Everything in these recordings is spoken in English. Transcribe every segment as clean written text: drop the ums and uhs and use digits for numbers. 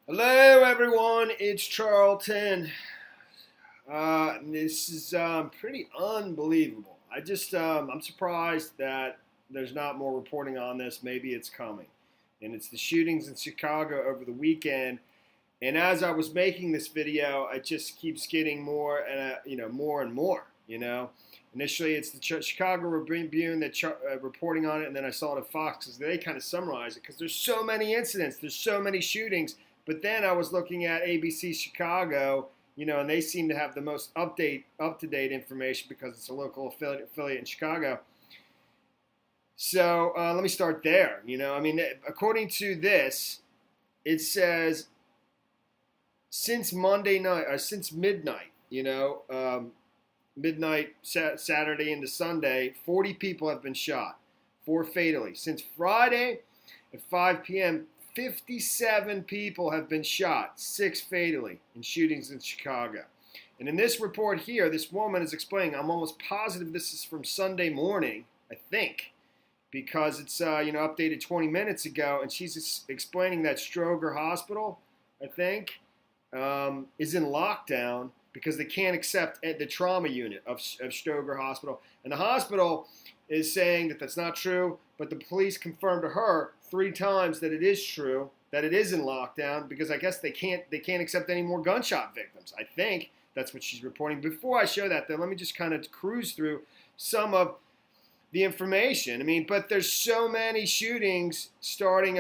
Hello, everyone. It's Charlton. This is pretty unbelievable. I'm surprised that there's not more reporting on this. Maybe it's coming. And it's the shootings in Chicago over the weekend. And as I was making this video, it just keeps getting more and more and more. Initially it's the Chicago Tribune that reporting on it, and then I saw it at Fox because they kind of summarize it because there's so many incidents, there's so many shootings. But then I was looking at ABC Chicago, and they seem to have the most up-to-date information because it's a local affiliate in Chicago. So let me start there. According to this, it says since Monday night, or since midnight, midnight Saturday into Sunday, 40 people have been shot, 4 fatally. Since Friday at 5 p.m., 57 people have been shot, 6 fatally, in shootings in Chicago. And in this report here, this woman is explaining, I'm almost positive this is from Sunday morning, I think, because it's updated 20 minutes ago, and she's explaining that Stroger Hospital, I think, is in lockdown because they can't accept the trauma unit of Stroger Hospital. And the hospital is saying that that's not true, but the police confirmed to her 3 times that it is true, that it is in lockdown, because I guess they can't accept any more gunshot victims. I think that's what she's reporting. Before I show that, though, let me just kind of cruise through some of the information. But there's so many shootings starting.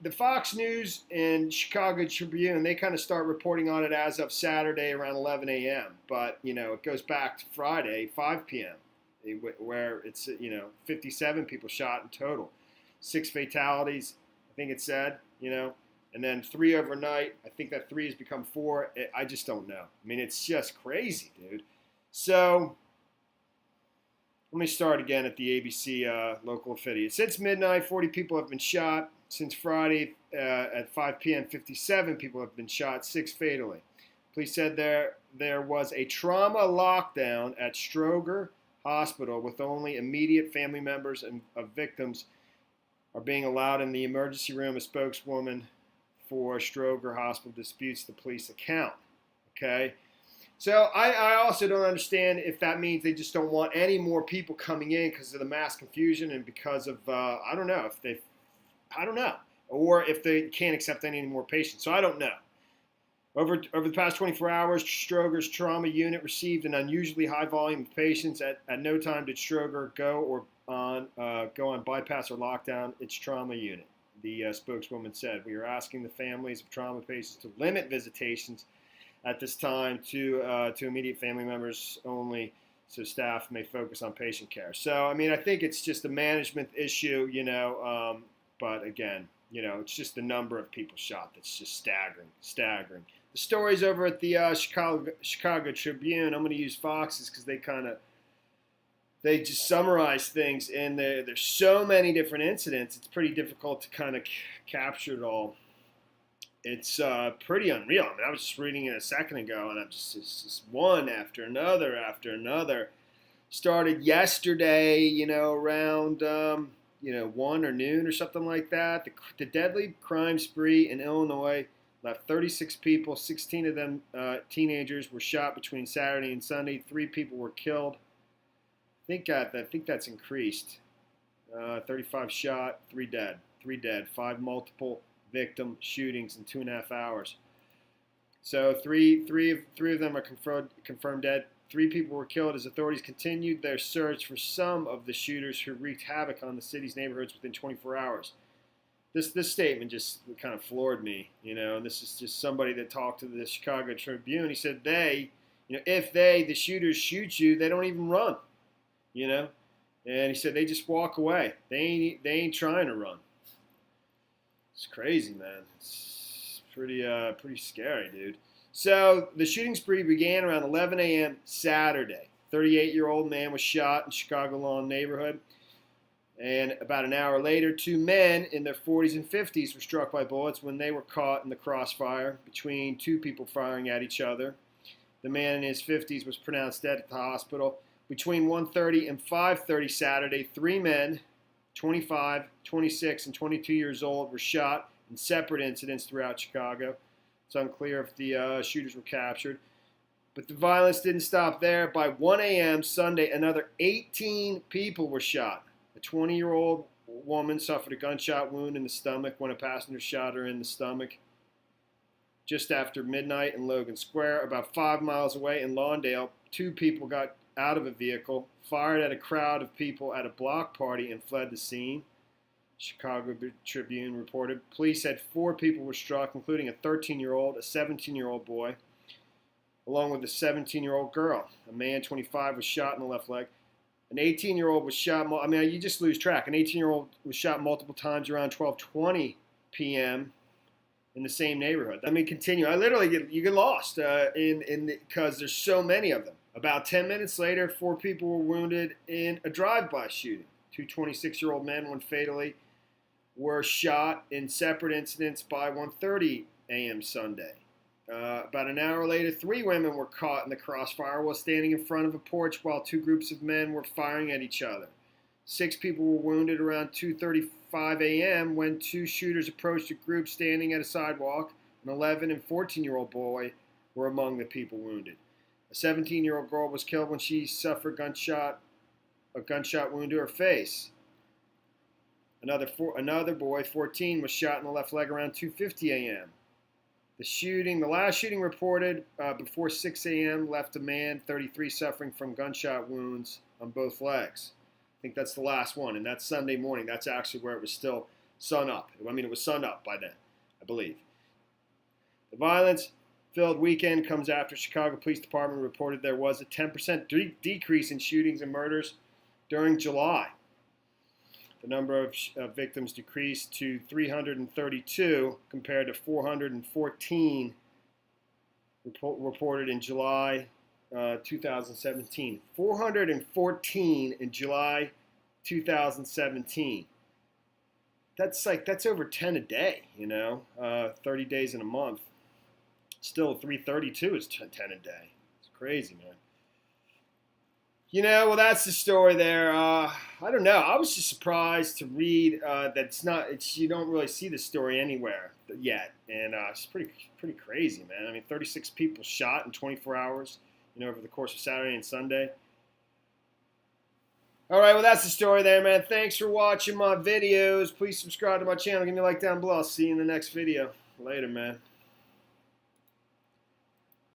The Fox News and Chicago Tribune, they kind of start reporting on it as of Saturday around 11 a.m. But, it goes back to Friday, 5 p.m., where it's, 57 people shot in total. 6 fatalities, I think it said, and then 3 overnight. I think that 3 has become 4. I just don't know. It's just crazy, dude. So let me start again at the ABC local affiliate. Since midnight, 40 people have been shot. Since Friday at 5 p.m., 57 people have been shot, 6 fatally. Police said there was a trauma lockdown at Stroger Hospital with only immediate family members of victims are being allowed in the emergency room. A spokeswoman for Stroger Hospital disputes the police account. Okay? So I also don't understand if that means they just don't want any more people coming in because of the mass confusion and because of, I don't know, or if they can't accept any more patients. So I don't know. Over the past 24 hours, Stroger's trauma unit received an unusually high volume of patients. At no time did Stroger go on bypass or lockdown its trauma unit. The spokeswoman said, "We are asking the families of trauma patients to limit visitations at this time to immediate family members only, so staff may focus on patient care." So, I think it's just a management issue, but again, it's just the number of people shot that's just staggering. The stories over at the Chicago Tribune, I'm going to use Fox's because they just summarize things, and there's so many different incidents, it's pretty difficult to kind of capture it all. It's pretty unreal. I was just reading it a second ago, and it's just one after another. Started yesterday, around 1 or noon or something like that. The deadly crime spree in Illinois left 36 people. 16 of them teenagers were shot between Saturday and Sunday. 3 people were killed. I think that's increased. 35 shot, 3 dead. 5 multiple victim shootings in 2.5 hours. So three of them are confirmed dead. 3 people were killed as authorities continued their search for some of the shooters who wreaked havoc on the city's neighborhoods within 24 hours. This statement just kind of floored me, and this is just somebody that talked to the Chicago Tribune. He said if the shooters shoot you, they don't even run, and he said they just walk away. They ain't trying to run. It's crazy, man. It's pretty scary, dude. So the shooting spree began around 11 a.m. Saturday. 38-year-old man was shot in Chicago Lawn neighborhood. And about an hour later, 2 men in their 40s and 50s were struck by bullets when they were caught in the crossfire between 2 people firing at each other. The man in his 50s was pronounced dead at the hospital. Between 1:30 and 5:30 Saturday, 3 men, 25, 26, and 22 years old, were shot in separate incidents throughout Chicago. It's unclear if the shooters were captured. But the violence didn't stop there. By 1 a.m. Sunday, another 18 people were shot. A 20-year-old woman suffered a gunshot wound in the stomach when a passenger shot her in the stomach just after midnight in Logan Square. About 5 miles away in Lawndale, 2 people got out of a vehicle, fired at a crowd of people at a block party, and fled the scene. Chicago Tribune reported police said 4 people were struck, including a 13-year-old, a 17-year-old boy, along with a 17-year-old girl. A man, 25, was shot in the left leg. An 18-year-old was shot. I mean, you just lose track. An 18-year-old was shot multiple times around 12:20 p.m. in the same neighborhood. I mean, continue. I literally get lost because there's so many of them. About 10 minutes later, 4 people were wounded in a drive-by shooting. 2 26-year-old men, one fatally, were shot in separate incidents by 1:30 a.m. Sunday. About an hour later, 3 women were caught in the crossfire while standing in front of a porch while 2 groups of men were firing at each other. 6 people were wounded around 2:35 a.m. when 2 shooters approached a group standing at a sidewalk. An 11 and 14-year-old boy were among the people wounded. A 17-year-old girl was killed when she suffered a gunshot wound to her face. Another boy, 14, was shot in the left leg around 2:50 a.m. The last shooting reported before 6 a.m. left a man, 33, suffering from gunshot wounds on both legs. I think that's the last one, and that's Sunday morning. That's actually where it was still sun up. I mean, it was sun up by then, I believe. The violence-filled weekend comes after Chicago Police Department reported there was a 10% decrease in shootings and murders during July. The number of victims decreased to 332 compared to 414 reported in July 2017. 414 in July 2017. That's over 10 a day, 30 days in a month. Still 332 is 10 a day. It's crazy, man. Well, that's the story there. I don't know. I was just surprised to read that you don't really see the story anywhere yet, and it's pretty crazy, man. I mean, 36 people shot in 24 hours, over the course of Saturday and Sunday. All right, well, that's the story there, man. Thanks for watching my videos. Please subscribe to my channel. Give me a like down below. I'll see you in the next video. Later, man.